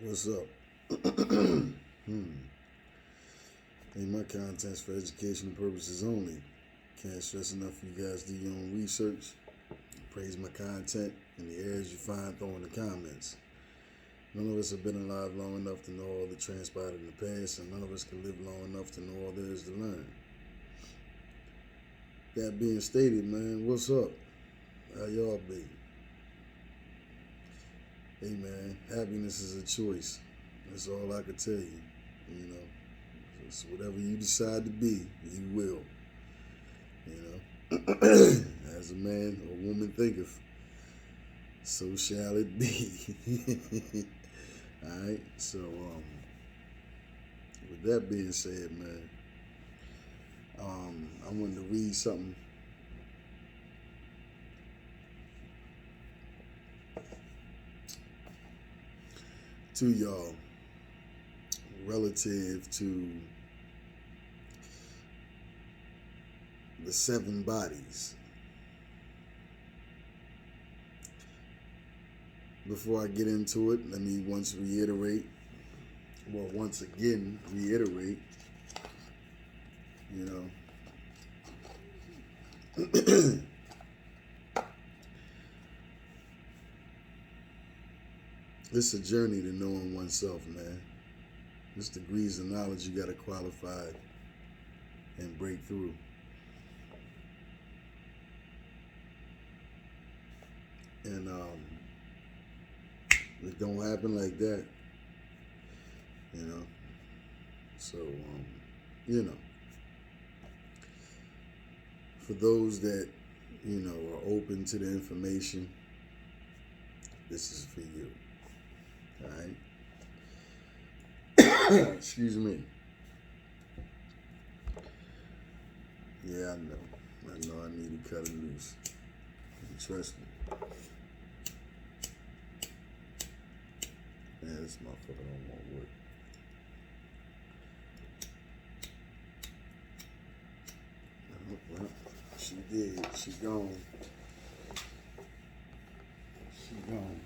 What's up? Hey, my content's for educational purposes only. Can't stress enough for you guys to do your own research. Praise my content in the areas you find, throw in the comments. None of us have been alive long enough to know all that transpired in the past, and none of us can live long enough to know all there is to learn. That being stated, man, what's up? How y'all be? Hey, man, happiness is a choice. That's all I can tell you. You know, it's whatever you decide to be, you will. You know, as a man or woman thinketh, so shall it be. All right. So, with that being said, man, I wanted to read something to y'all relative to the 7 bodies. Before I get into it, let me once again reiterate, you know, it's a journey to knowing oneself, man. It's degrees of knowledge you got to qualify and break through. And it don't happen like that, you know. So, you know, for those that, you know, are open to the information, this is for you. All right. Excuse me. Yeah, I know I need to cut it loose. Trust me. Man, this motherfucker don't want to work. Well, she did. She gone. She gone.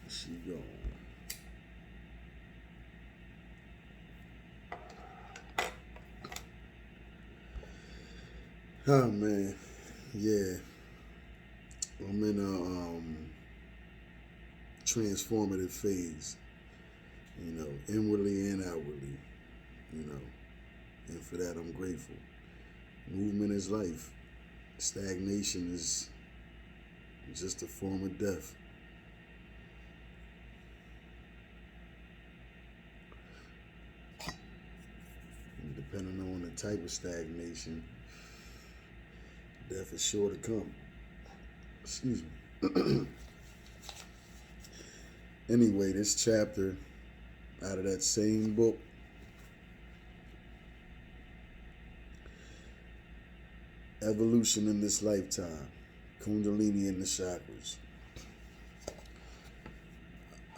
She gone. Oh man, yeah. I'm in a transformative phase, you know, inwardly and outwardly, you know, and for that I'm grateful. Movement is life. Stagnation is just a form of death. And depending on the type of stagnation, death is sure to come. Excuse me. Anyway, this chapter out of that same book, Evolution in This Lifetime, Kundalini and the Chakras.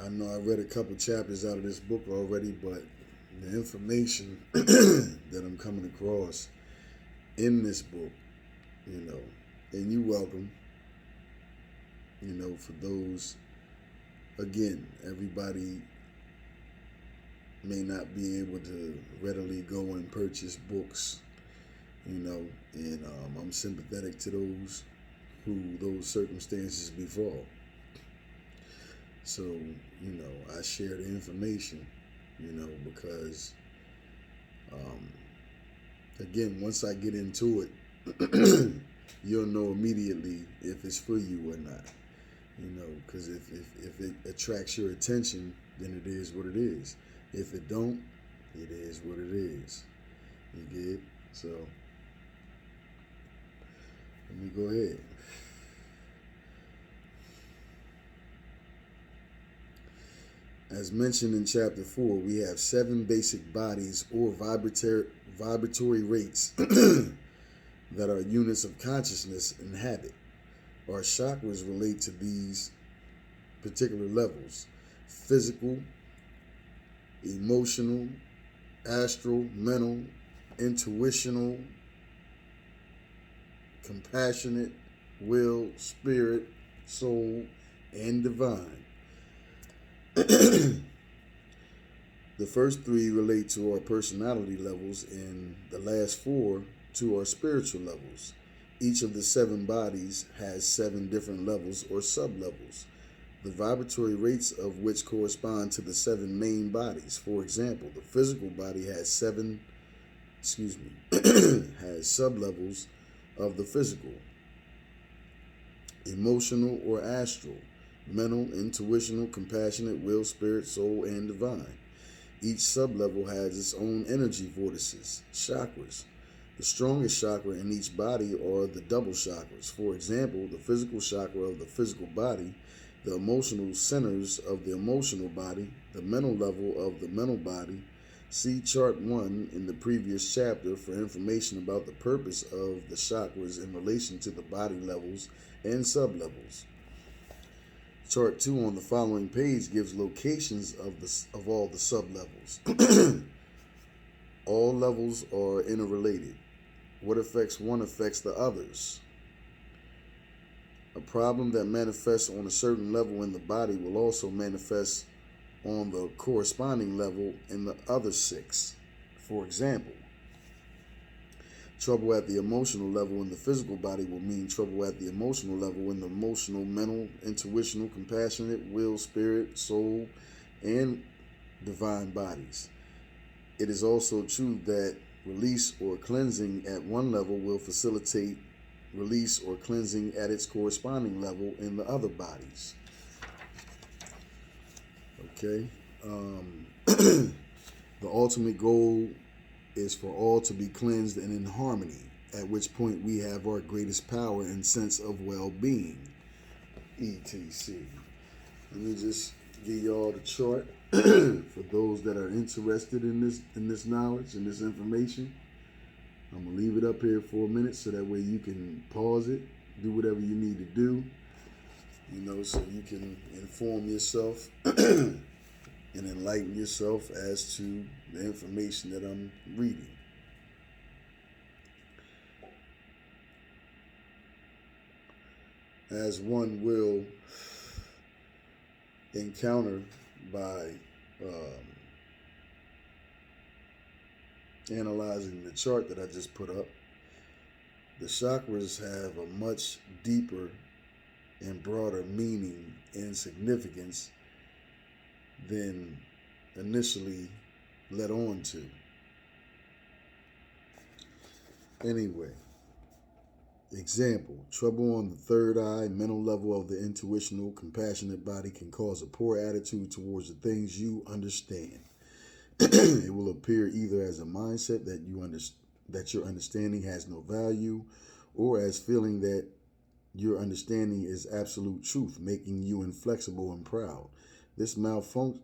I know I read a couple chapters out of this book already, but the information that I'm coming across in this book, you know, and you're welcome, you know, for those, again, everybody may not be able to readily go and purchase books, you know, and I'm sympathetic to those who those circumstances befall. So, you know, I share the information, you know, because, again, once I get into it, you'll know immediately if it's for you or not, you know, because if it attracts your attention, then it is what it is. If it don't, it is what it is. You get? So, let me go ahead. As mentioned in chapter 4, we have 7 basic bodies or vibratory rates that are units of consciousness and habit. Our chakras relate to these particular levels: physical, emotional, astral, mental, intuitional, compassionate, will, spirit, soul, and divine. The first three relate to our personality levels, and the last four to our spiritual levels. Each of the seven bodies has seven different levels or sub-levels, the vibratory rates of which correspond to the seven main bodies. For example, the physical body has has sub-levels of the physical: emotional or astral, mental, intuitional, compassionate, will, spirit, soul, and divine. Each sublevel has its own energy vortices, chakras. The strongest chakra in each body are the double chakras. For example, the physical chakra of the physical body, the emotional centers of the emotional body, the mental level of the mental body. See Chart 1 in the previous chapter for information about the purpose of the chakras in relation to the body levels and sublevels. Chart 2 on the following page gives locations of all the sublevels. All levels are interrelated. What affects one affects the others. A problem that manifests on a certain level in the body will also manifest on the corresponding level in the other six. For example, trouble at the emotional level in the physical body will mean trouble at the emotional level in the emotional, mental, intuitional, compassionate, will, spirit, soul, and divine bodies. It is also true that release or cleansing at one level will facilitate release or cleansing at its corresponding level in the other bodies. Okay. The ultimate goal is for all to be cleansed and in harmony, at which point we have our greatest power and sense of well-being. ETC. Let me just give y'all the chart for those that are interested in this knowledge and this information. I'm gonna leave it up here for a minute so that way you can pause it, do whatever you need to do, so you can inform yourself and enlighten yourself as to the information that I'm reading. As one will encounter by analyzing the chart that I just put up, the chakras have a much deeper and broader meaning and significance than initially led on to. Anyway, example, trouble on the third eye, mental level of the intuitional, compassionate body can cause a poor attitude towards the things you understand. It will appear either as a mindset that your understanding has no value, or as feeling that your understanding is absolute truth, making you inflexible and proud. This malfunction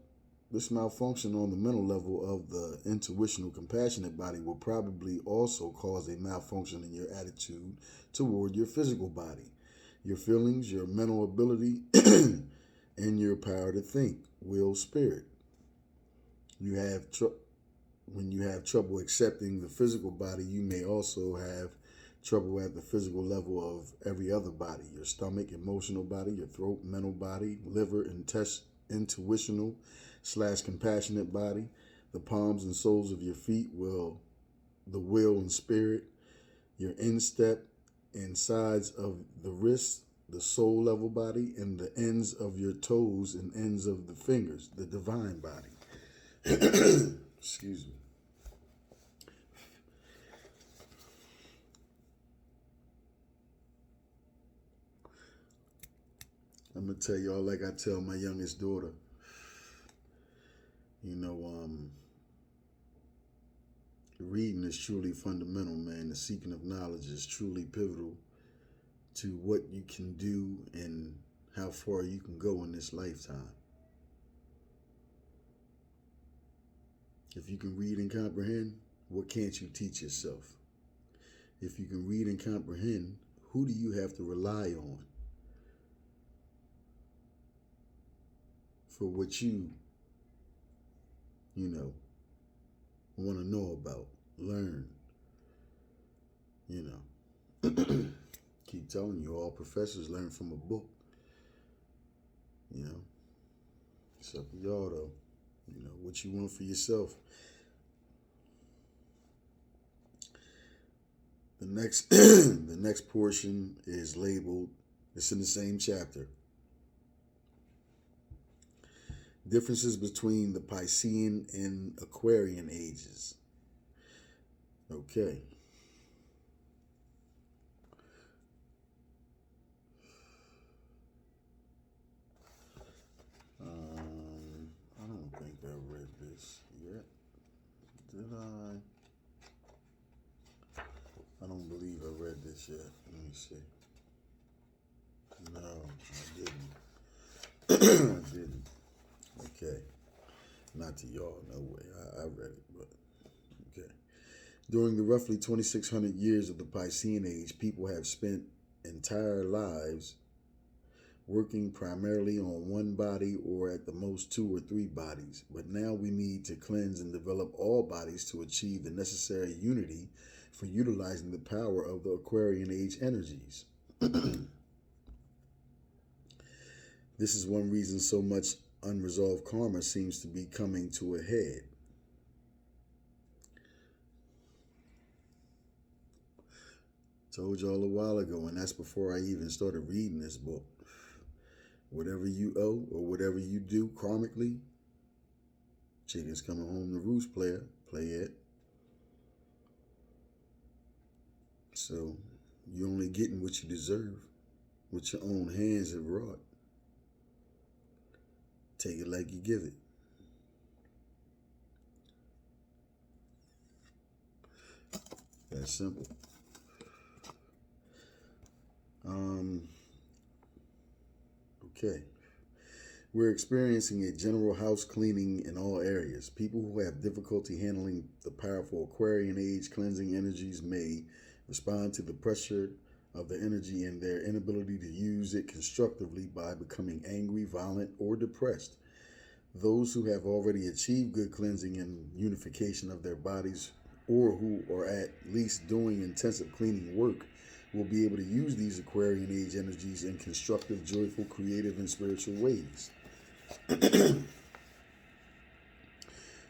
on the mental level of the intuitional, compassionate body will probably also cause a malfunction in your attitude toward your physical body, your feelings, your mental ability, and your power to think, will, spirit. When you have trouble accepting the physical body, you may also have trouble at the physical level of every other body: your stomach, emotional body, your throat, mental body, liver, intuitional / compassionate body, the palms and soles of your feet, the will and spirit, your instep and sides of the wrists, the soul level body, and the ends of your toes and ends of the fingers, the divine body. Excuse me. I'm going to tell y'all like I tell my youngest daughter. Reading is truly fundamental, man. The seeking of knowledge is truly pivotal to what you can do and how far you can go in this lifetime. If you can read and comprehend, what can't you teach yourself? If you can read and comprehend, who do you have to rely on for what you want to know about, learn? Keep telling you, all professors learn from a book. It's up to y'all though. You know what you want for yourself. The next the next portion is labeled, it's in the same chapter. Differences between the Piscean and Aquarian ages. Okay. I don't think I read this yet. Did I? I don't believe I read this yet. Let me see. No, I didn't. I didn't. Okay. Not to y'all, no way. I read it, but okay. During the roughly 2,600 years of the Piscean Age, people have spent entire lives working primarily on one body or at the most 2 or 3 bodies. But now we need to cleanse and develop all bodies to achieve the necessary unity for utilizing the power of the Aquarian Age energies. This is one reason so much unresolved karma seems to be coming to a head. Told y'all a while ago, and that's before I even started reading this book. Whatever you owe or whatever you do karmically, chickens coming home to roost, player, play it. So you're only getting what you deserve, what your own hands have wrought. Take it like you give it. That's simple. Okay. We're experiencing a general house cleaning in all areas. People who have difficulty handling the powerful Aquarian Age cleansing energies may respond to the pressure of the energy and their inability to use it constructively by becoming angry, violent, or depressed. Those who have already achieved good cleansing and unification of their bodies, or who are at least doing intensive cleaning work, will be able to use these Aquarian Age energies in constructive, joyful, creative, and spiritual ways.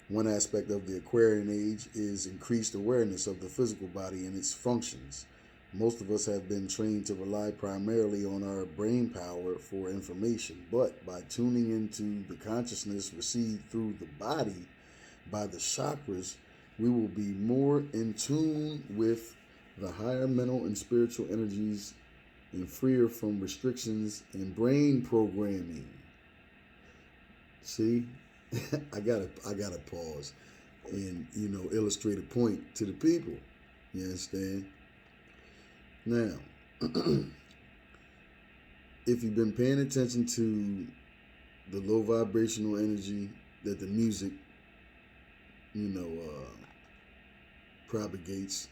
One aspect of the Aquarian Age is increased awareness of the physical body and its functions. Most of us have been trained to rely primarily on our brain power for information, but by tuning into the consciousness received through the body by the chakras, we will be more in tune with the higher mental and spiritual energies and freer from restrictions and brain programming. See, I gotta pause and illustrate a point to the people. You understand? Now, if you've been paying attention to the low vibrational energy that the music, propagates,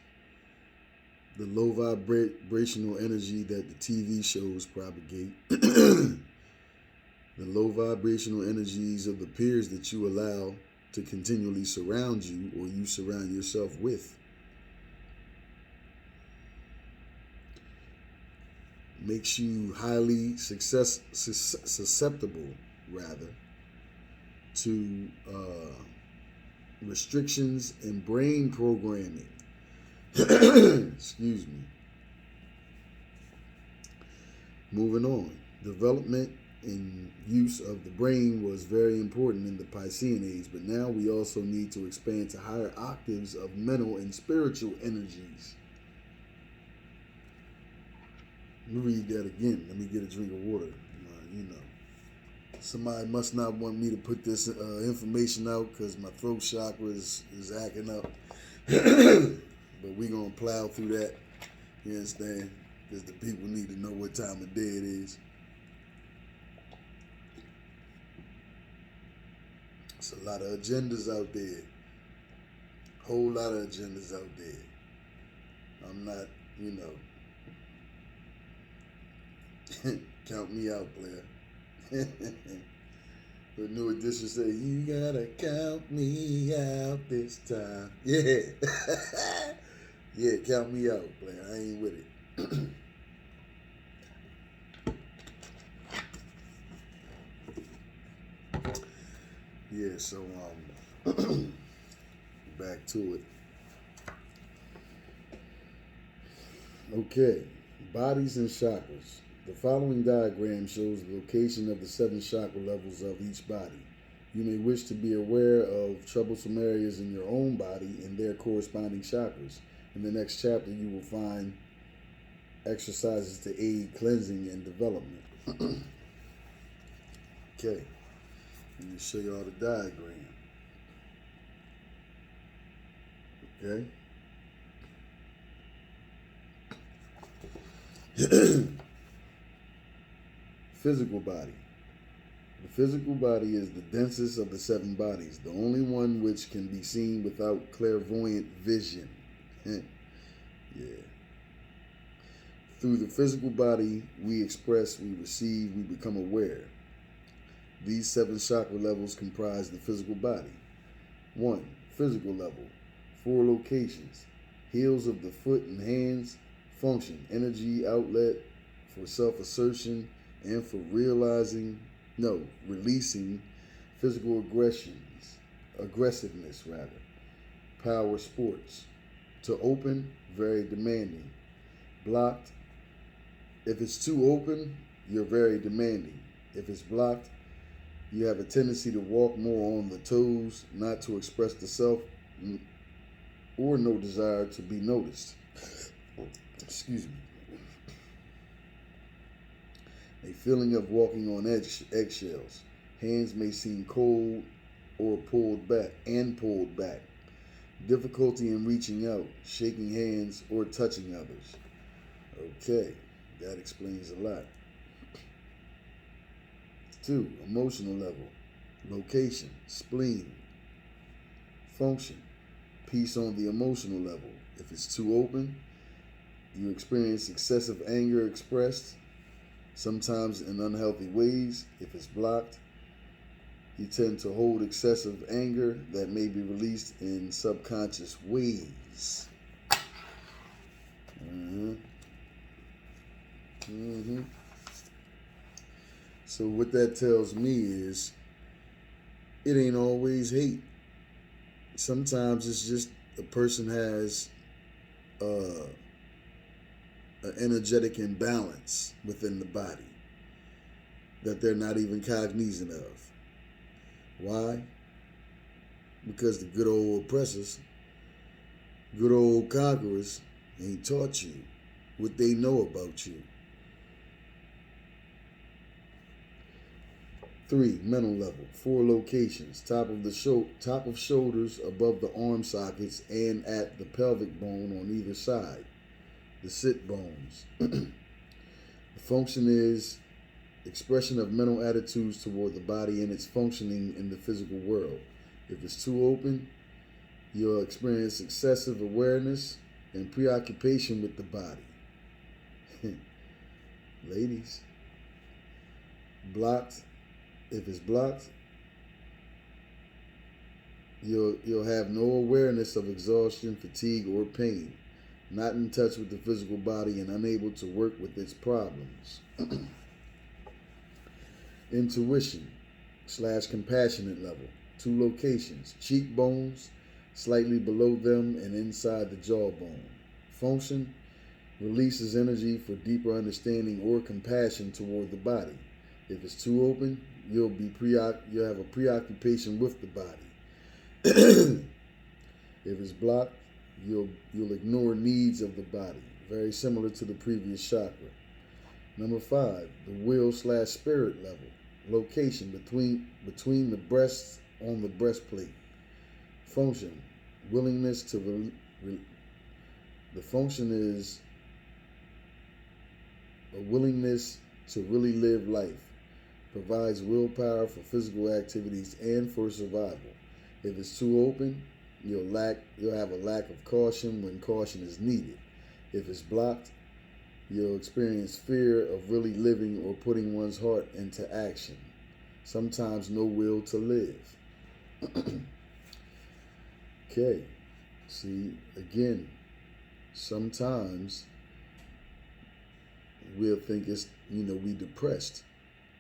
the low vibrational energy that the TV shows propagate, the low vibrational energies of the peers that you allow to continually surround you or you surround yourself with, makes you highly susceptible, to restrictions and brain programming. Excuse me. Moving on. Development and use of the brain was very important in the Piscean Age, but now we also need to expand to higher octaves of mental and spiritual energies. Let me read that again. Let me get a drink of water. Somebody must not want me to put this information out because my throat chakra is acting up. But we're going to plow through that. You understand? Because the people need to know what time of day it is. It's a lot of agendas out there. Whole lot of agendas out there. I'm not, count me out, player. The New Edition say, you gotta count me out this time. Yeah. Yeah, count me out, player. I ain't with it. Yeah, so back to it. Okay, bodies and chakras. The following diagram shows the location of the 7 chakra levels of each body. You may wish to be aware of troublesome areas in your own body and their corresponding chakras. In the next chapter, you will find exercises to aid cleansing and development. Okay, let me show you all the diagram. Okay. Physical body. The physical body is the densest of the 7 bodies, the only one which can be seen without clairvoyant vision. Yeah. Through the physical body, we express, we receive, we become aware. These 7 chakra levels comprise the physical body. 1. Physical level. 4 locations. Heels of the foot and hands. Function, energy outlet for self-assertion and for releasing physical aggressiveness rather. Power sports. To open, very demanding. Blocked. If it's too open, you're very demanding. If it's blocked, you have a tendency to walk more on the toes, not to express the self, or no desire to be noticed. Excuse me. A feeling of walking on eggshells. Hands may seem cold or pulled back. Difficulty in reaching out, shaking hands, or touching others. Okay, that explains a lot. 2. Emotional level. Location, spleen. Function, peace on the emotional level. If it's too open, you experience excessive anger expressed, sometimes in unhealthy ways. If it's blocked, you tend to hold excessive anger that may be released in subconscious ways. So what that tells me is it ain't always hate. Sometimes it's just a person has an energetic imbalance within the body that they're not even cognizant of. Why? Because the good old oppressors, good old conquerors ain't taught you what they know about you. 3. Mental level. 4 locations. Top of shoulders, above the arm sockets, and at the pelvic bone on either side. The sit bones. The function is expression of mental attitudes toward the body and its functioning in the physical world. If it's too open, you'll experience excessive awareness and preoccupation with the body. Ladies, blocked. If it's blocked, you'll have no awareness of exhaustion, fatigue, or pain. Not in touch with the physical body and unable to work with its problems. Intuition / compassionate level. 2 locations. Cheekbones, slightly below them and inside the jawbone. Function, releases energy for deeper understanding or compassion toward the body. If it's too open, you'll have a preoccupation with the body. If it's blocked, you'll ignore needs of the body. Very similar to the previous chakra. Number 5, the will / spirit level. Location, between the breasts on the breastplate. Function, willingness to the function is a willingness to really live life. Provides willpower for physical activities and for survival. If it's too open, you'll have a lack of caution when caution is needed. If it's blocked, you'll experience fear of really living or putting one's heart into action. Sometimes no will to live. Okay, see, again, sometimes we'll think it's, we depressed.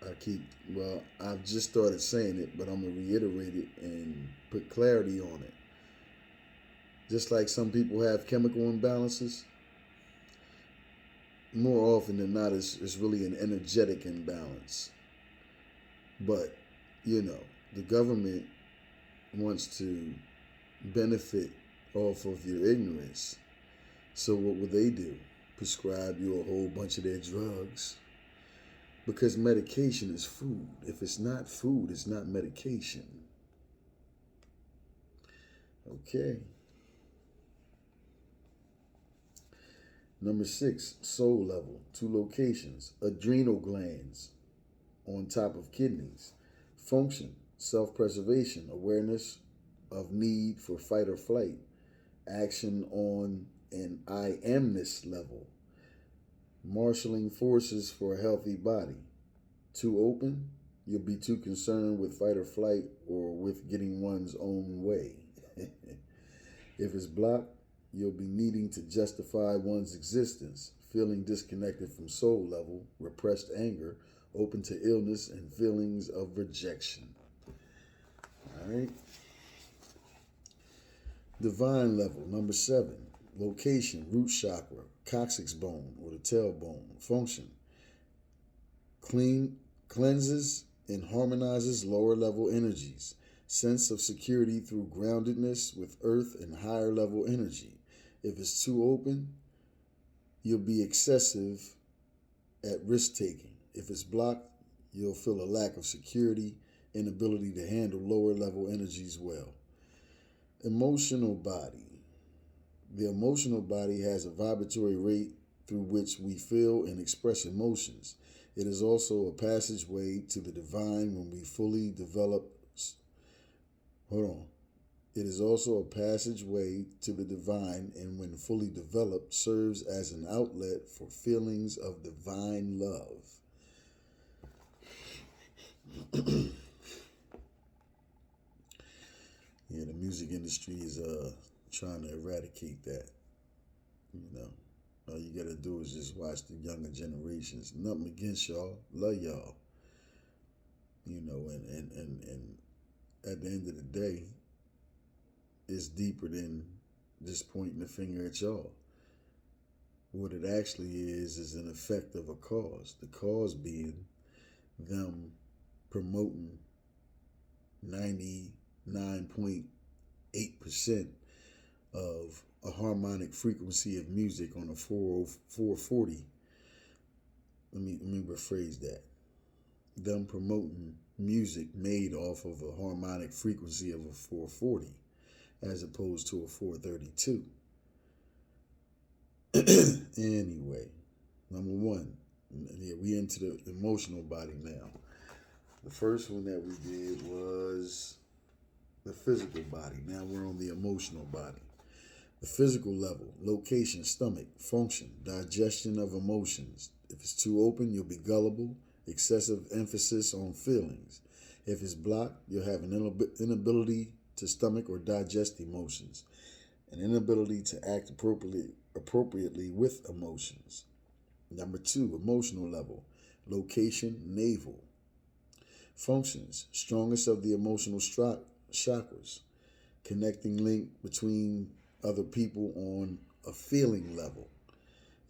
I've just started saying it, but I'm going to reiterate it and put clarity on it. Just like some people have chemical imbalances, more often than not, it's really an energetic imbalance. But, the government wants to benefit off of your ignorance. So what would they do? Prescribe you a whole bunch of their drugs. Because medication is food. If it's not food, it's not medication. Okay. Number 6, soul level, 2 locations. Adrenal glands on top of kidneys. Function, self-preservation, awareness of need for fight or flight. Action on an I amness level. Marshalling forces for a healthy body. Too open, you'll be too concerned with fight or flight or with getting one's own way. If it's blocked, you'll be needing to justify one's existence, feeling disconnected from soul level, repressed anger, open to illness, and feelings of rejection. All right. Divine level, number 7. Location, root chakra, coccyx bone or the tailbone. Function, cleanses and harmonizes lower level energies. Sense of security through groundedness with earth and higher level energy. If it's too open, you'll be excessive at risk taking. If it's blocked, you'll feel a lack of security, inability to handle lower level energies well. Emotional body. The emotional body has a vibratory rate through which we feel and express emotions. It is also a passageway to the divine when we fully develop. It is also a passageway to the divine, and when fully developed, serves as an outlet for feelings of divine love. Yeah, the music industry is trying to eradicate that. All you gotta do is just watch the younger generations. Nothing against y'all, love y'all. And at the end of the day, it's deeper than just pointing the finger at y'all. What it actually is an effect of a cause. The cause being them promoting 99.8% of a harmonic frequency of music on a 440. Let me rephrase that. Them promoting music made off of a harmonic frequency of a 440 as opposed to a 432. Anyway, number 1. Yeah, we into the emotional body now. The first one that we did was the physical body. Now we're on the emotional body. The physical level, location, stomach, function, digestion of emotions. If it's too open, you'll be gullible, excessive emphasis on feelings. If it's blocked, you'll have an inability to stomach or digest emotions, an inability to act appropriately with emotions. Number 2, emotional level, location, navel. Functions, strongest of the emotional chakras, connecting link between other people on a feeling level.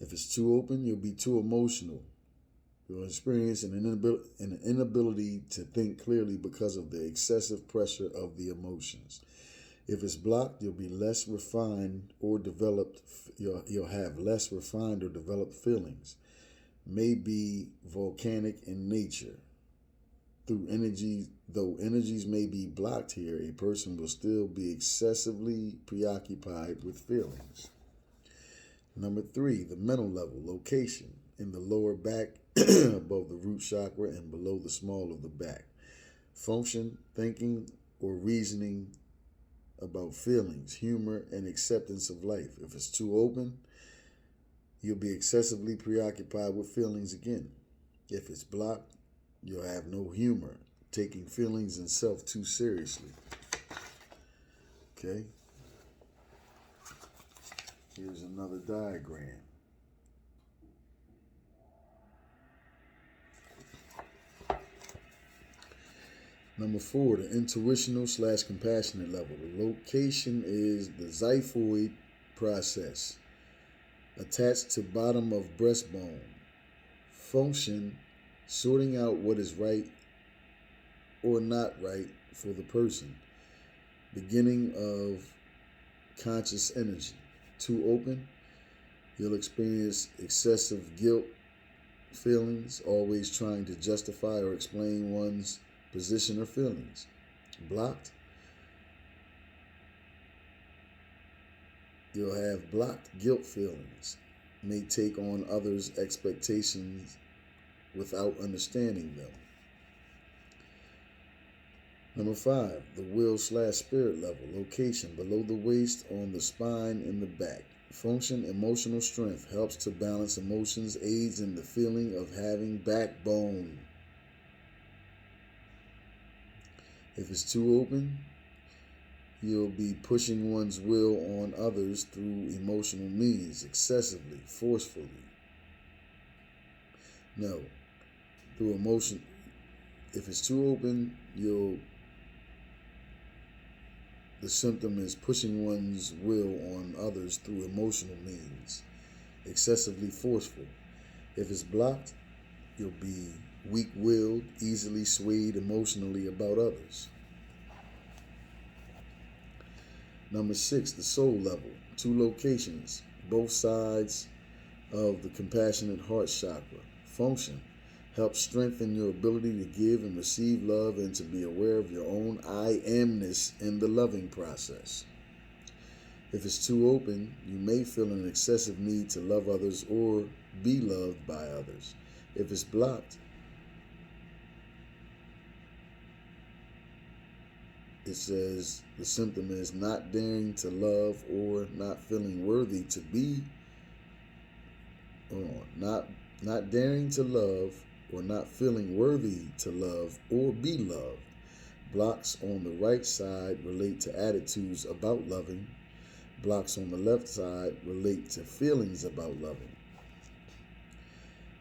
If it's too open, you'll be too emotional. You'll experience an inability to think clearly because of the excessive pressure of the emotions. If it's blocked, you'll be less refined or developed. You'll have less refined or developed feelings. May be volcanic in nature. Though energies may be blocked here, a person will still be excessively preoccupied with feelings. Number 3, the mental level, location, in the lower back, above the root chakra and below the small of the back. Function, thinking or reasoning about feelings, humor, and acceptance of life. If it's too open, you'll be excessively preoccupied with feelings again. If it's blocked, you'll have no humor, taking feelings and self too seriously. Okay? Here's another diagram. Number 4, the intuitional / compassionate level. The location is the xiphoid process, attached to bottom of breastbone. Function, sorting out what is right or not right for the person. Beginning of conscious energy. Too open, you'll experience excessive guilt feelings, always trying to justify or explain one's position or feelings. Blocked, you'll have blocked guilt feelings, may take on others' expectations without understanding them. Number 5, the will / spirit level. Location, below the waist, on the spine, in the back. Function, emotional strength, helps to balance emotions, aids in the feeling of having backbone. If it's too open, you'll be pushing one's will on others through emotional means, excessively, forcefully. No, through emotion. If it's too open, the symptom is pushing one's will on others through emotional means, excessively forceful. If it's blocked, you'll be weak-willed, easily swayed emotionally about others. Number 6, the soul level. 2 locations, both sides of the compassionate heart chakra. Function, helps strengthen your ability to give and receive love and to be aware of your own I amness in the loving process. If it's too open, you may feel an excessive need to love others or be loved by others. If it's blocked, it says the symptom is not daring to love or not feeling worthy to be, not daring to love or not feeling worthy to love or be loved. Blocks on the right side relate to attitudes about loving. Blocks on the left side relate to feelings about loving.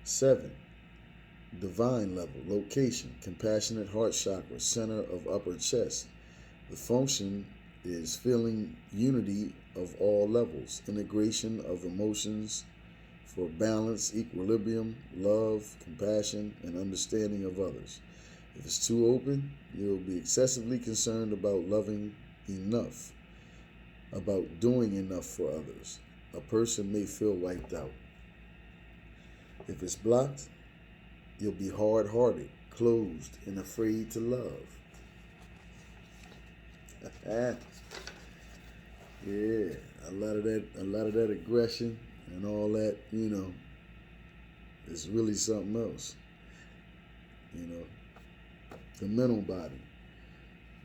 7, divine level. Location, compassionate heart chakra, center of upper chest. The function is feeling unity of all levels, integration of emotions for balance, equilibrium, love, compassion, and understanding of others. If it's too open, you'll be excessively concerned about loving enough, about doing enough for others. A person may feel wiped out. If it's blocked, you'll be hard-hearted, closed, and afraid to love. Yeah, a lot of that aggression and all that, is really something else. The mental body.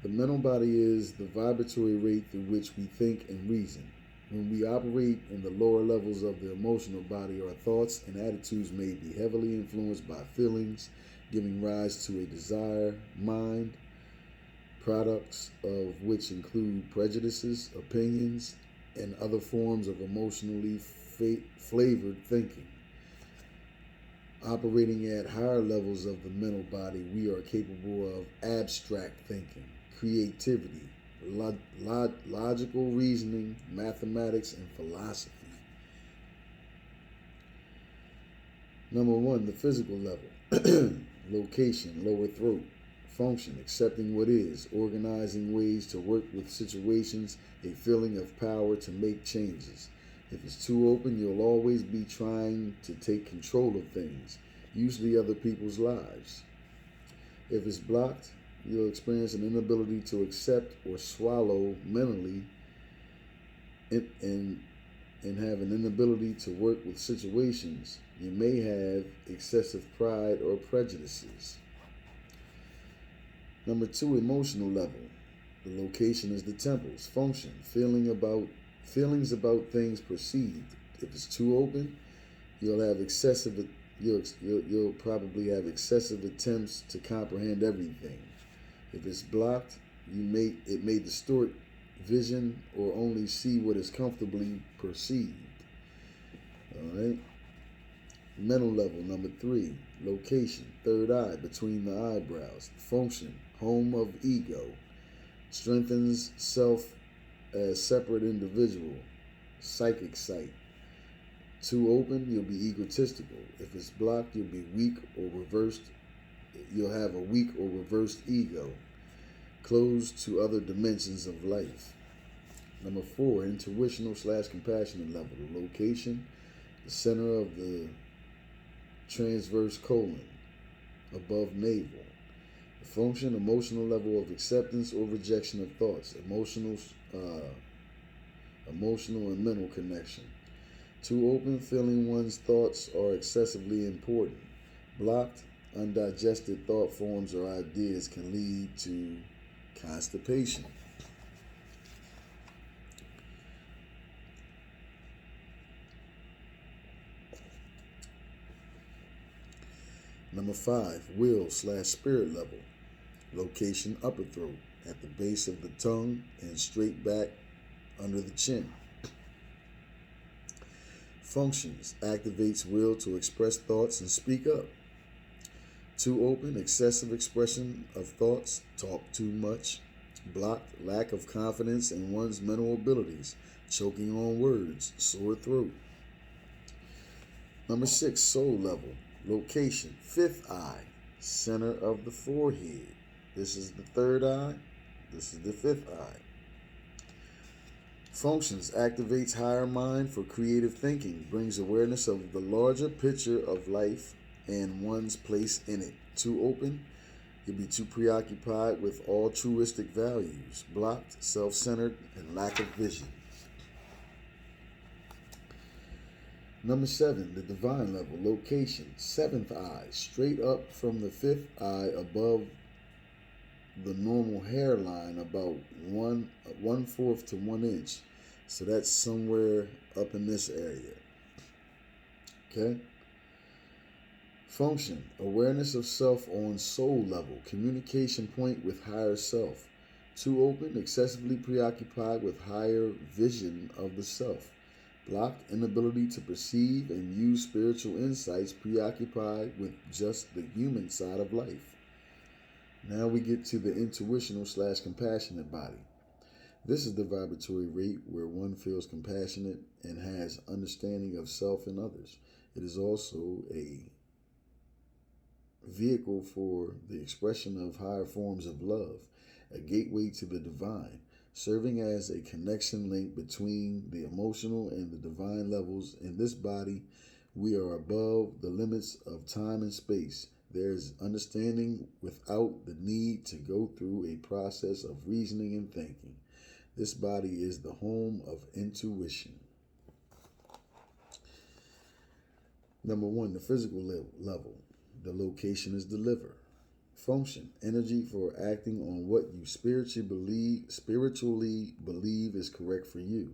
The mental body is the vibratory rate through which we think and reason. When we operate in the lower levels of the emotional body, our thoughts and attitudes may be heavily influenced by feelings, giving rise to a desire, mind, products of which include prejudices, opinions, and other forms of emotionally flavored thinking. Operating at higher levels of the mental body, we are capable of abstract thinking, creativity, logical reasoning, mathematics, and philosophy. Number 1, the physical level. Location, lower throat. Function, accepting what is, organizing ways to work with situations, a feeling of power to make changes. If it's too open, you'll always be trying to take control of things, usually other people's lives. If it's blocked, you'll experience an inability to accept or swallow mentally and have an inability to work with situations. You may have excessive pride or prejudices. Number 2, emotional level. The location is the temples. Function, feelings about things perceived. If it's too open, you'll probably have excessive attempts to comprehend everything. If it's blocked, it may distort vision or only see what is comfortably perceived. All right. Mental level, number 3. Location, third eye, between the eyebrows. Function, home of ego. Strengthens self as separate individual. Psychic sight. Too open, you'll be egotistical. If it's blocked, you'll be weak or reversed. You'll have a weak or reversed ego. Closed to other dimensions of life. Number 4, intuitional / compassionate level. The location, the center of the transverse colon, above navel. The function, emotional level of acceptance or rejection of thoughts. Emotional and mental connection. Too open, feeling one's thoughts are excessively important. Blocked, undigested thought forms or ideas can lead to constipation. Number 5, will / spirit level. Location, upper throat, at the base of the tongue and straight back under the chin. Functions, activates will to express thoughts and speak up. Too open, excessive expression of thoughts, talk too much. Blocked, lack of confidence in one's mental abilities, choking on words, sore throat. Number 6, soul level. Location, 5th eye, center of the forehead. This is the 3rd eye. This is the 5th eye. Functions, activates higher mind for creative thinking, brings awareness of the larger picture of life and one's place in it. Too open, you'll be too preoccupied with altruistic values. Blocked, self-centered, and lack of vision. Number 7, the divine level. Location, 7th eye, straight up from the 5th eye above the normal hairline, about 1/4 to 1 inch. So that's somewhere up in this area. Okay? Function, awareness of self on soul level, communication point with higher self. Too open, excessively preoccupied with higher vision of the self. Blocked, inability to perceive and use spiritual insights, preoccupied with just the human side of life. Now we get to the intuitional / compassionate body. This is the vibratory rate where one feels compassionate and has understanding of self and others. It is also a vehicle for the expression of higher forms of love, a gateway to the divine, serving as a connection link between the emotional and the divine levels. In this body, we are above the limits of time and space. There is understanding without the need to go through a process of reasoning and thinking. This body is the home of intuition. Number 1, the physical level. The location is the liver. Function, energy for acting on what you spiritually believe is correct for you.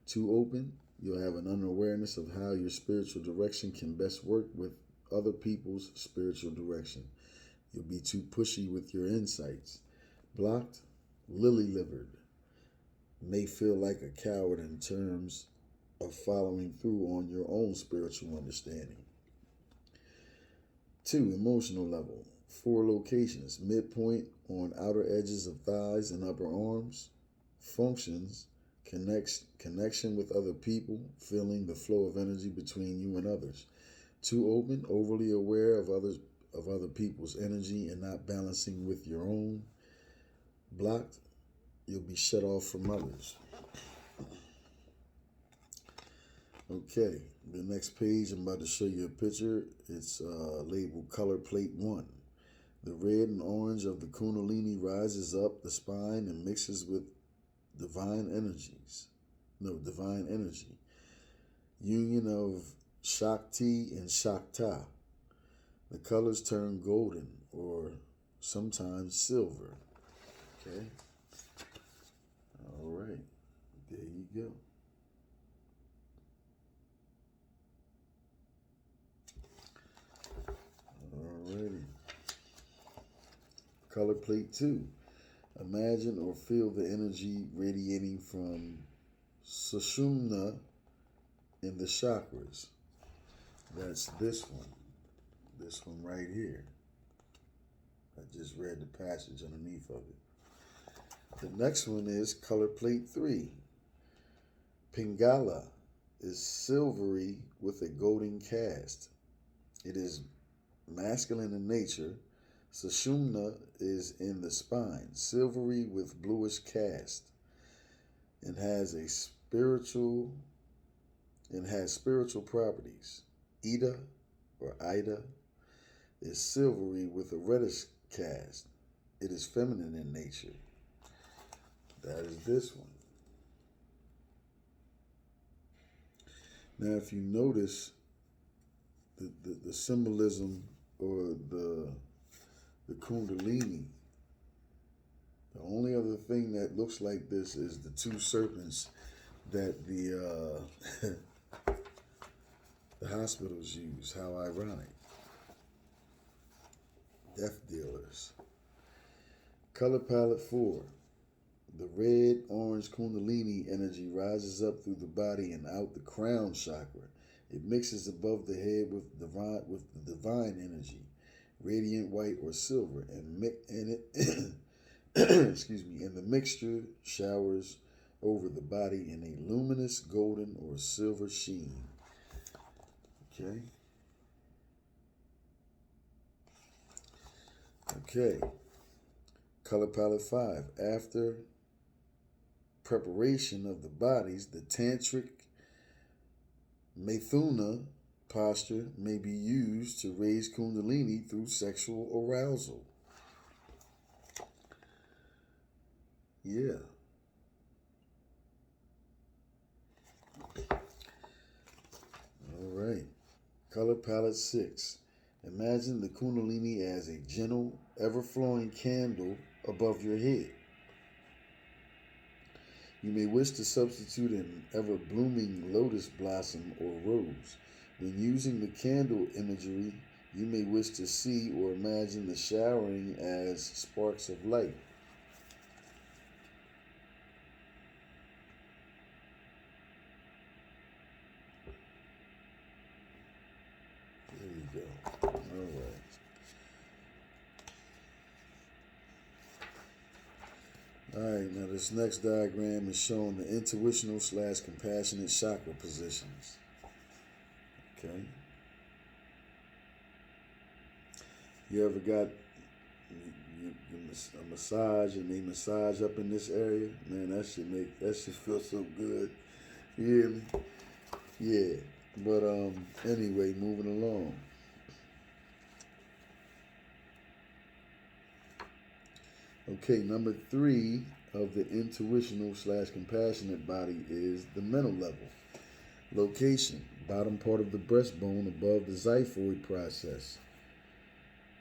Too open, you'll have an unawareness of how your spiritual direction can best work with other people's spiritual direction. You'll be too pushy with your insights. Blocked, lily-livered, may feel like a coward in terms of following through on your own spiritual understanding. 2, emotional level. 4 locations, midpoint on outer edges of thighs and upper arms. Functions, connection with other people, feeling the flow of energy between you and others. Too open, overly aware of other people's energy and not balancing with your own. Blocked, you'll be shut off from others. Okay, the next page, I'm about to show you a picture. It's labeled Color Plate 1. The red and orange of the Kundalini rises up the spine and mixes with divine energy. Union of Shakti and Shakta. The colors turn golden or sometimes silver. Okay. All right. There you go. Alrighty. Color plate 2. Imagine or feel the energy radiating from Sushumna in the chakras. That's this one. This one right here. I just read the passage underneath of it. The next one is color plate 3. Pingala is silvery with a golden cast. It is masculine in nature. Sushumna is in the spine, silvery with bluish cast, and has spiritual properties. Ida is silvery with a reddish cast. It is feminine in nature. That is this one. Now, if you notice the symbolism or the Kundalini, the only other thing that looks like this is the two serpents that the hospitals use. How ironic. Death dealers. Color palette 4. The red-orange Kundalini energy rises up through the body and out the crown chakra. It mixes above the head with the divine energy, radiant white or silver, and it excuse me, and the mixture showers over the body in a luminous golden or silver sheen. Okay. Okay. Color palette 5. After preparation of the bodies, the tantric Maithuna posture may be used to raise Kundalini through sexual arousal. Yeah. All right. Color palette 6. Imagine the Kundalini as a gentle, ever-flowing candle above your head. You may wish to substitute an ever-blooming lotus blossom or rose. When using the candle imagery, you may wish to see or imagine the showering as sparks of light. There you go. All right. All right, now this next diagram is showing the intuitional / compassionate chakra positions. Okay. You ever got a massage and they massage up in this area? Man, that shit feel so good. You hear me? Yeah. But anyway, moving along. Okay, number 3 of the intuitional / compassionate body is the mental level. Location, bottom part of the breastbone above the xiphoid process.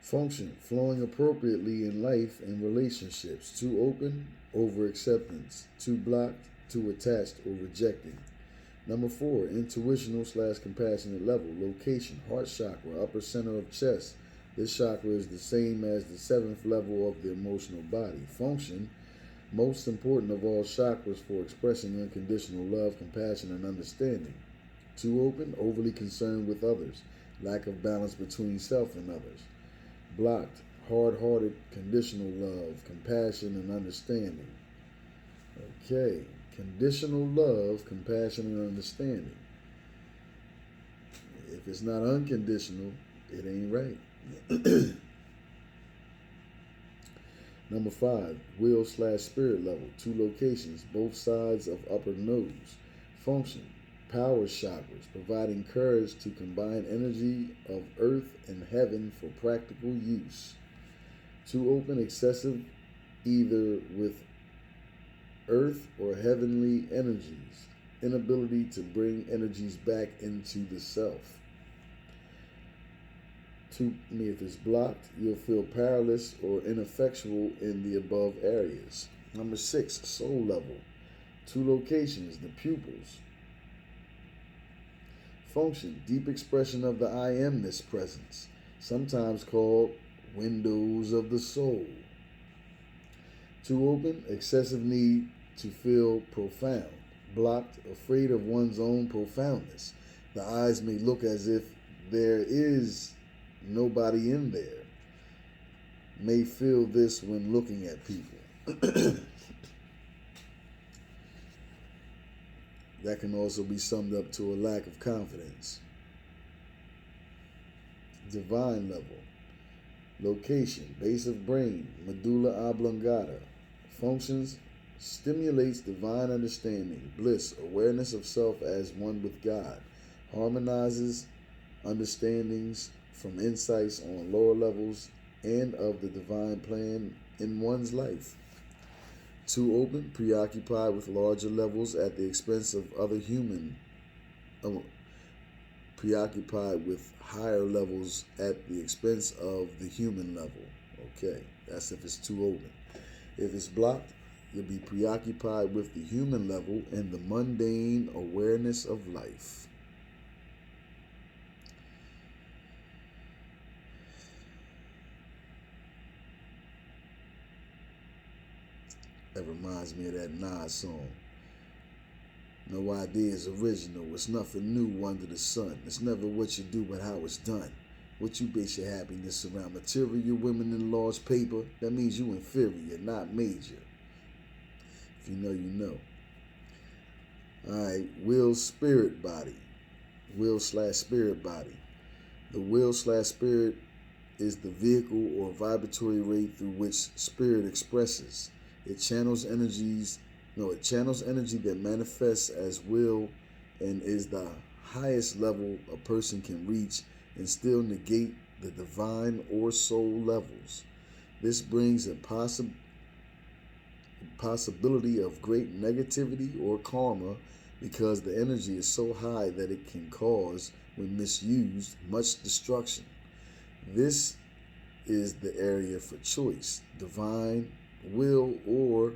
Function, flowing appropriately in life and relationships. Too open, over acceptance. Too blocked, too attached or rejecting. Number 4, intuitional / compassionate level. Location, heart chakra, upper center of chest. This chakra is the same as the 7th level of the emotional body. Function, most important of all chakras for expressing unconditional love, compassion, and understanding. Too open, overly concerned with others. Lack of balance between self and others. Blocked, hard-hearted, conditional love, compassion, and understanding. Okay, conditional love, compassion, and understanding. If it's not unconditional, it ain't right. Number 5, will / spirit level. 2 locations, both sides of upper nose. Function, power chakras, providing courage to combine energy of earth and heaven for practical use. Too open, excessive, either with earth or heavenly energies. Inability to bring energies back into the self. If it's blocked, you'll feel powerless or ineffectual in the above areas. Number 6, soul level. 2 locations, the pupils. Function, deep expression of the I amness presence, sometimes called windows of the soul. Too open, excessive need to feel profound. Blocked, afraid of one's own profoundness. The eyes may look as if there is nobody in there may feel this when looking at people. That can also be summed up to a lack of confidence. Divine level. Location, base of brain, medulla oblongata. Functions, stimulates divine understanding, bliss, awareness of self as one with God. Harmonizes understandings from insights on lower levels and of the divine plan in one's life. Too open, preoccupied with larger levels at the expense of other preoccupied with higher levels at the expense of the human level. Okay, that's if it's too open. If it's blocked, you'll be preoccupied with the human level and the mundane awareness of life. That reminds me of that Nas song. No idea is original. It's nothing new under the sun. It's never what you do, but how it's done. What you base your happiness around? Material, women, and large paper? That means you inferior, not major. If you know, you know. Alright, will spirit body. Will/spirit body. The will/spirit is the vehicle or vibratory rate through which spirit expresses. It channels energy that manifests as will and is the highest level a person can reach and still negate the divine or soul levels. This brings a possibility of great negativity or karma because the energy is so high that it can cause, when misused, much destruction. This is the area for choice, divine will or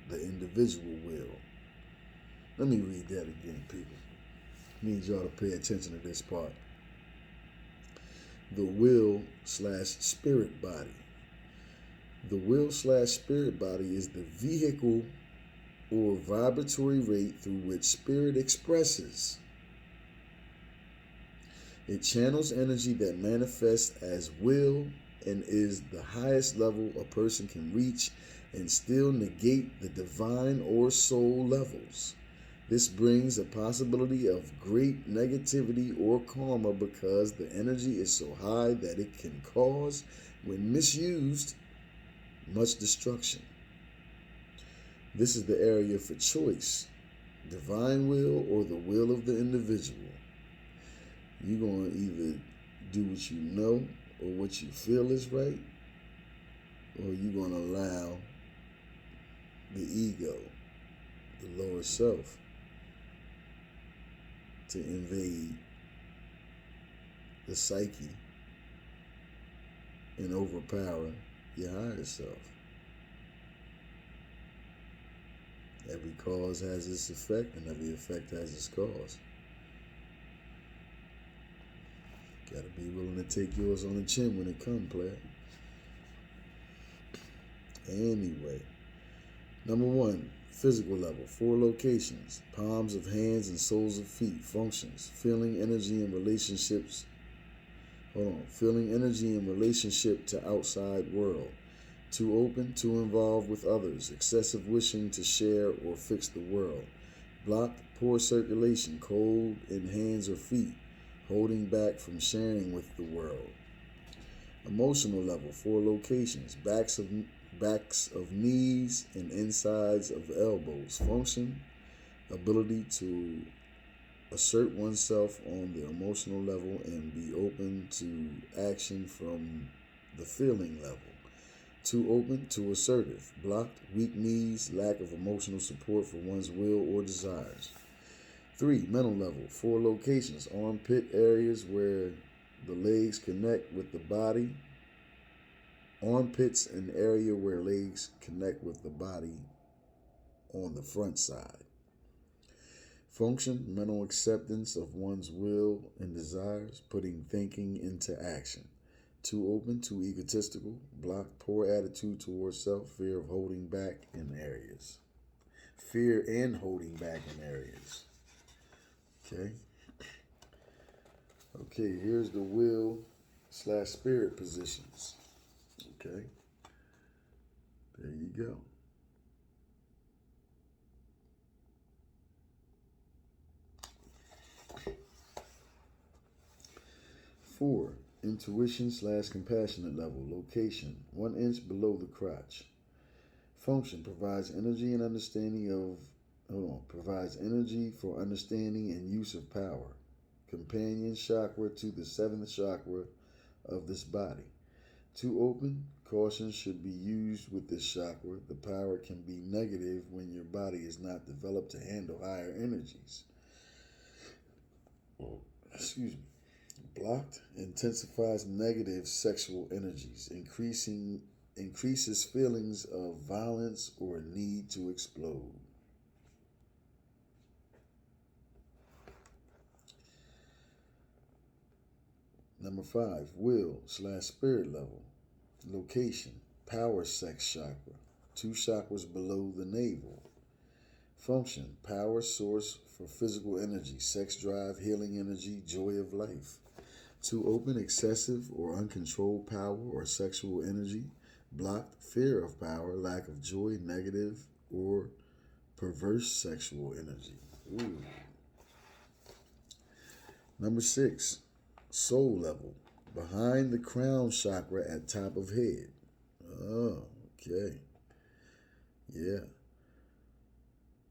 the individual will. Let me read that again, people. I need y'all to pay attention to this part. The will/spirit body. The will/spirit body is the vehicle or vibratory rate through which spirit expresses. It channels energy that manifests as will and is the highest level a person can reach and still negate the divine or soul levels. This brings a possibility of great negativity or karma because the energy is so high that it can cause, when misused, much destruction. This is the area for choice, divine will or the will of the individual. You're going to either do what you know or what you feel is right, or you're going to allow the ego, the lower self, to invade the psyche and overpower your higher self. Every cause has its effect, and every effect has its cause. Gotta be willing to take yours on the chin when it comes, player. Anyway, number 1, physical level, 4 locations, palms of hands and soles of feet, functions, feeling energy in relationships. Feeling energy in relationship to outside world. Too open, too involved with others, excessive wishing to share or fix the world. Blocked, poor circulation, cold in hands or feet, holding back from sharing with the world. Emotional level, 4 locations, backs of knees and insides of elbows. Function, ability to assert oneself on the emotional level and be open to action from the feeling level. Too open, too assertive. Blocked, weak knees, lack of emotional support for one's will or desires. 3, mental level, 4 locations, armpit areas where the legs connect with the body. Armpits, an area where legs connect with the body on the front side. Function, mental acceptance of one's will and desires, putting thinking into action. Too open, too egotistical, blocked, poor attitude towards self, fear of holding back in areas. Fear and holding back in areas. Okay. Okay, here's the will slash spirit positions. Okay, there you go. 4. Intuition slash compassionate level. Location 1 inch below the crotch. Function provides energy and understanding of provides energy for understanding and use of power. Companion chakra to the 7th chakra of this body. Too open, caution should be used with this chakra. The power can be negative when your body is not developed to handle higher energies. Excuse me. Blocked intensifies negative sexual energies, increases feelings of violence or need to explode. Number 5, will slash spirit level. Location, power sex chakra, 2 chakras below the navel. Function, power source for physical energy, sex drive, healing energy, joy of life. Too open, excessive, or uncontrolled power or sexual energy. Blocked, fear of power, lack of joy, negative, or perverse sexual energy. Ooh. Number 6, soul level. Behind the crown chakra at top of head. Oh, okay. Yeah.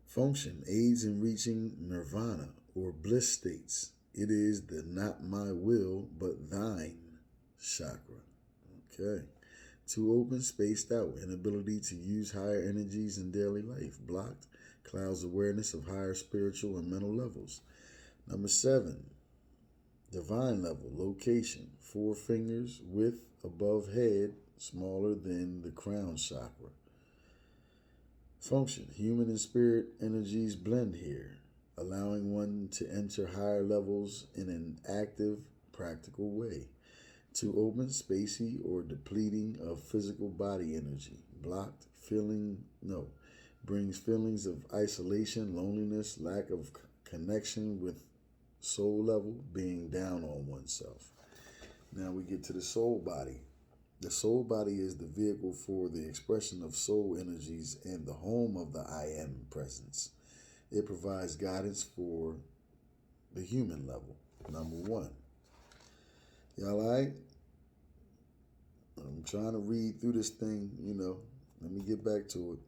Function, aids in reaching nirvana or bliss states. It is the not my will, but thine chakra. Okay. Too open, spaced out, inability to use higher energies in daily life. Blocked, clouds awareness of higher spiritual and mental levels. Number 7, divine level, location, 4 fingers, width above head, smaller than the crown chakra. Function, human and spirit energies blend here, allowing one to enter higher levels in an active, practical way. Too open, spacey, or depleting of physical body energy. Blocked, brings feelings of isolation, loneliness, lack of connection with soul level, being down on oneself. Now we get to the soul body. The soul body is the vehicle for the expression of soul energies and the home of the I am presence. It provides guidance for the human level. Number 1. Y'all all right? I'm trying to read through this thing, Let me get back to it.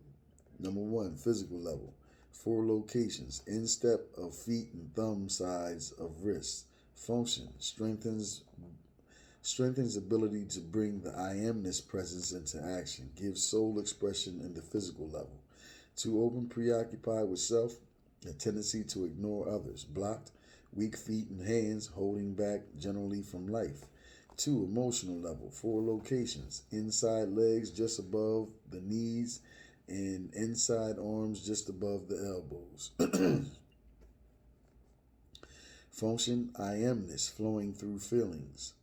Number 1, physical level. 4 locations. Instep of feet and thumb sides of wrists. Function, strengthens ability to bring the I amness presence into action. Gives soul expression in the physical level. Too open, preoccupied with self. A tendency to ignore others. Blocked, weak feet and hands, holding back generally from life. 2, emotional level. 4 locations. Inside legs just above the knees and inside arms just above the elbows. Function, I amness, flowing through feelings.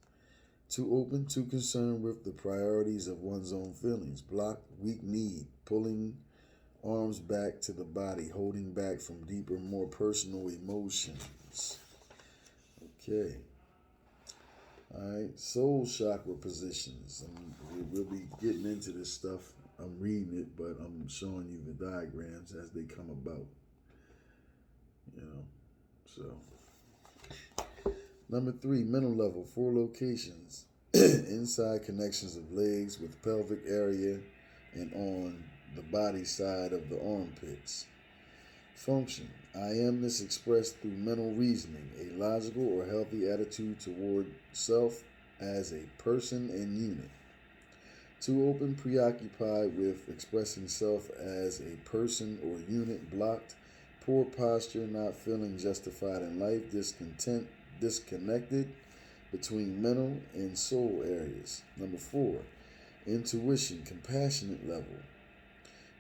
Too open, too concerned with the priorities of one's own feelings. Blocked, weak need, pulling arms back to the body, holding back from deeper, more personal emotions. Okay. All right, soul chakra positions. We'll be getting into this stuff. I'm reading it, but I'm showing you the diagrams as they come about. So. Number 3, mental level, 4 locations. Inside connections of legs with pelvic area and on the body side of the armpits. Function, I amness expressed through mental reasoning, a logical or healthy attitude toward self as a person and unit. Too open, preoccupied with expressing self as a person or unit. Blocked, poor posture, not feeling justified in life, disconnected between mental and soul areas. Number 4, intuition, compassionate level.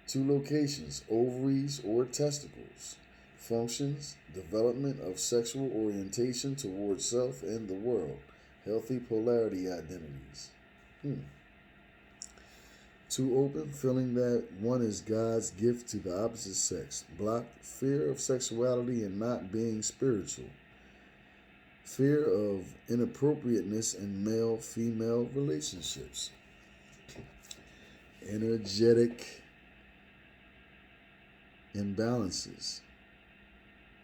2 locations, ovaries or testicles. Functions, development of sexual orientation towards self and the world. Healthy polarity identities. Too open, feeling that one is God's gift to the opposite sex. Blocked, fear of sexuality and not being spiritual. Fear of inappropriateness in male-female relationships. Energetic imbalances.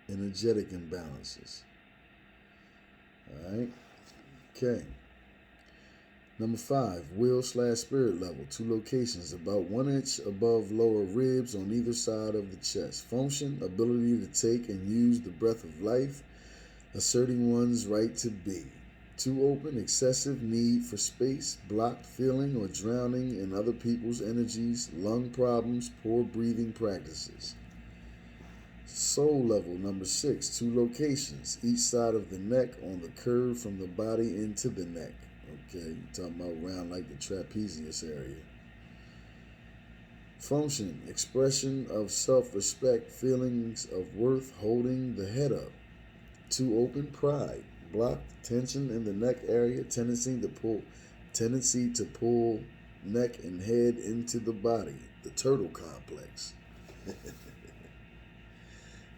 Energetic imbalances. All right. Okay. Number 5, will/spirit level, 2 locations, about 1 inch above lower ribs on either side of the chest. Function, ability to take and use the breath of life, asserting one's right to be. 2 open, excessive need for space, blocked feeling or drowning in other people's energies, lung problems, poor breathing practices. Soul level, number 6, 2 locations, each side of the neck on the curve from the body into the neck. Okay, you're talking about around like the trapezius area. Function, expression of self-respect, feelings of worth, holding the head up. 2 open, pride, blocked, tension in the neck area, tendency to pull neck and head into the body, the turtle complex.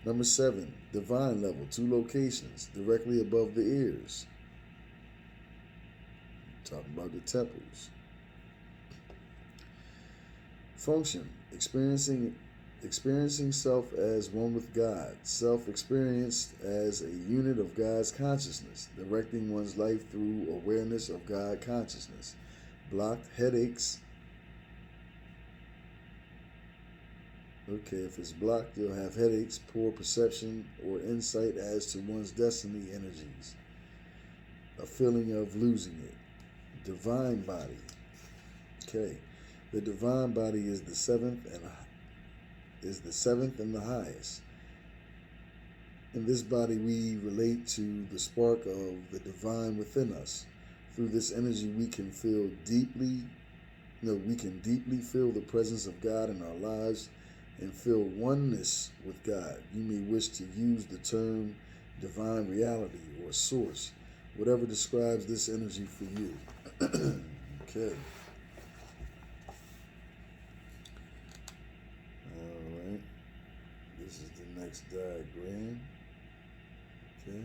Number 7, divine level, 2 locations, directly above the ears. Talking about the temples. Function, experiencing self as one with God, self-experienced as a unit of God's consciousness, directing one's life through awareness of God consciousness. Blocked, headaches. Okay, if it's blocked, you'll have headaches, poor perception or insight as to one's destiny energies, a feeling of losing it. Divine body. Okay, the divine body is the seventh and the highest. In this body, we relate to the spark of the divine within us. Through this energy, we can deeply feel the presence of God in our lives and feel oneness with God. You may wish to use the term divine reality or source, whatever describes this energy for you. Okay. All right. This is the next diagram. Okay.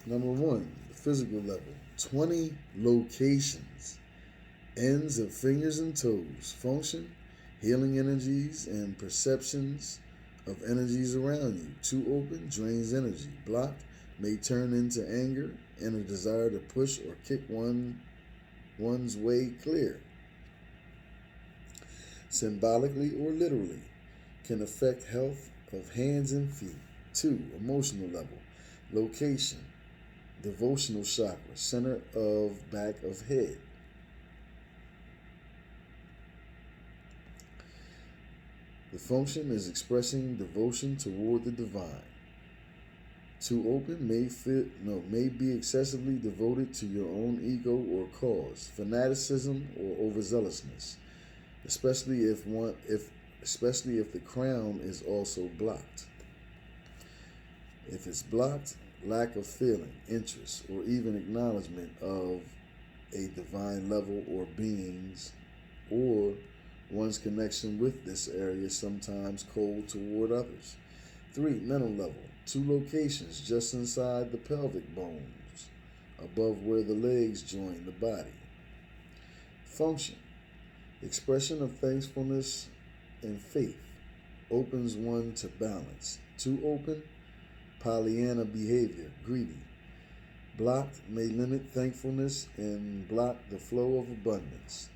Number 1, the physical level. 20 locations. Ends of fingers and toes. Function, healing energies and perceptions of energies around you. 2 open, drains energy. Blocked, may turn into anger and a desire to push or kick one's way clear. Symbolically or literally, can affect health of hands and feet. 2, emotional level. Location, devotional chakra, center of back of head. The function is expressing devotion toward the divine. 2 open, may be excessively devoted to your own ego or cause, fanaticism or overzealousness, especially if the crown is also blocked. If it's blocked, lack of feeling, interest, or even acknowledgement of a divine level or beings, or one's connection with this area, sometimes cold toward others. 3, mental level. 2 locations just inside the pelvic bones, above where the legs join the body. Function, expression of thankfulness and faith, opens one to balance. 2 open, Pollyanna behavior, greedy. Blocked, may limit thankfulness and block the flow of abundance.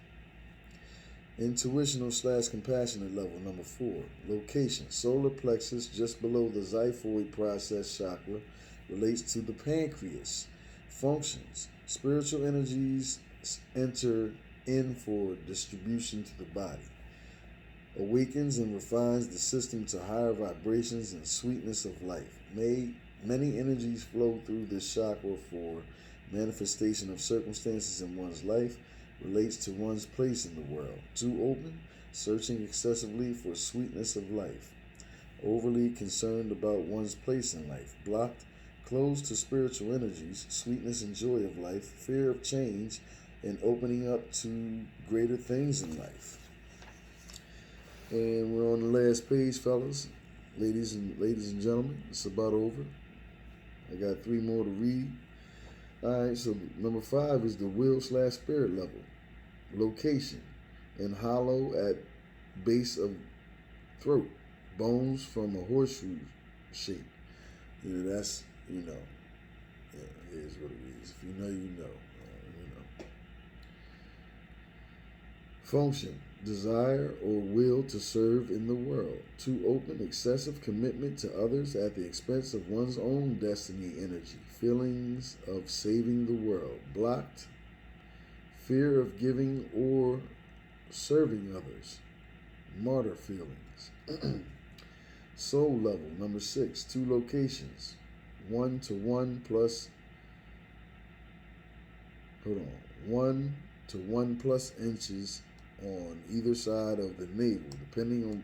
Intuitional/compassionate level, number 4. Location, solar plexus just below the xiphoid process chakra, relates to the pancreas. Functions, spiritual energies enter in for distribution to the body. Awakens and refines the system to higher vibrations and sweetness of life. Many energies flow through this chakra for manifestation of circumstances in one's life, relates to one's place in the world. 2 open, searching excessively for sweetness of life. Overly concerned about one's place in life. Blocked, closed to spiritual energies, sweetness and joy of life, fear of change, and opening up to greater things in life. And we're on the last page, fellas. ladies and gentlemen, it's about over. I got 3 more to read. All right, so number 5 is the will/spirit level. Location in hollow at base of throat, bones from a horseshoe shape. That's, it is what it is. If you know, you know. Function, desire or will to serve in the world. Too open, excessive commitment to others at the expense of one's own destiny energy. Feelings of saving the world. Blocked, fear of giving or serving others. Martyr feelings. Soul level, number 6, 2 locations. 1 to 1 plus, 1 to 1 plus inches on either side of the navel, depending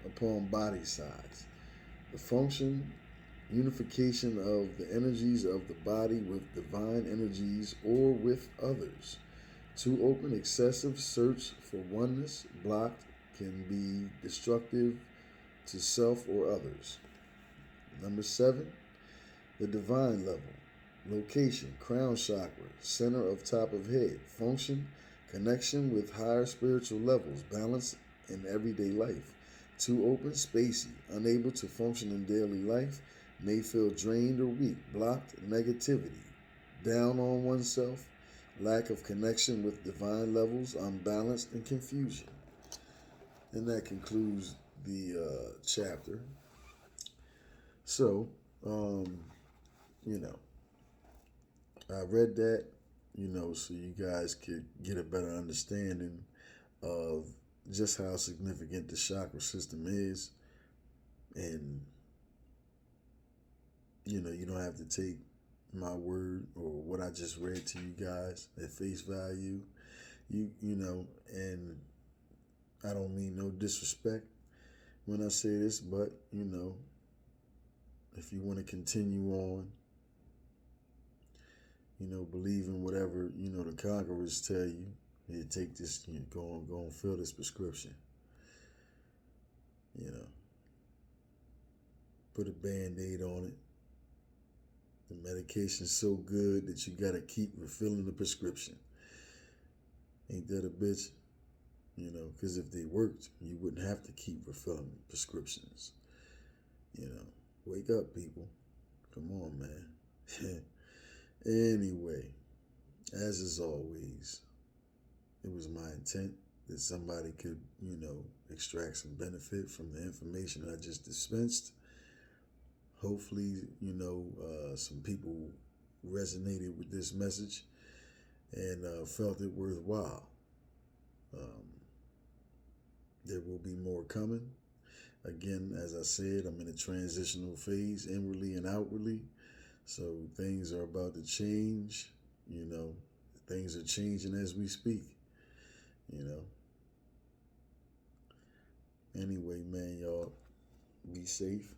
upon body size. The function, unification of the energies of the body with divine energies or with others. Too open, excessive search for oneness, blocked, can be destructive to self or others. Number 7, the divine level. Location, crown chakra, center of top of head. Function, connection with higher spiritual levels, balance in everyday life. Too open, spacey, unable to function in daily life, may feel drained or weak, blocked, negativity, down on oneself, lack of connection with divine levels, unbalanced, and confusion. And that concludes the chapter. So, I read that, so you guys could get a better understanding of just how significant the chakra system is. And, you don't have to take my word or what I just read to you guys at face value. And I don't mean no disrespect when I say this, but, if you want to continue on, believe in whatever, the conquerors tell you, take this, go and fill this prescription. Put a Band-Aid on it. The medication's so good that you got to keep refilling the prescription. Ain't that a bitch? Because if they worked, you wouldn't have to keep refilling prescriptions. Wake up, people. Come on, man. Anyway, as is always, it was my intent that somebody could, extract some benefit from the information I just dispensed. Hopefully, some people resonated with this message and felt it worthwhile. There will be more coming. Again, as I said, I'm in a transitional phase, inwardly and outwardly. So things are about to change. Things are changing as we speak. Anyway, man, y'all be safe.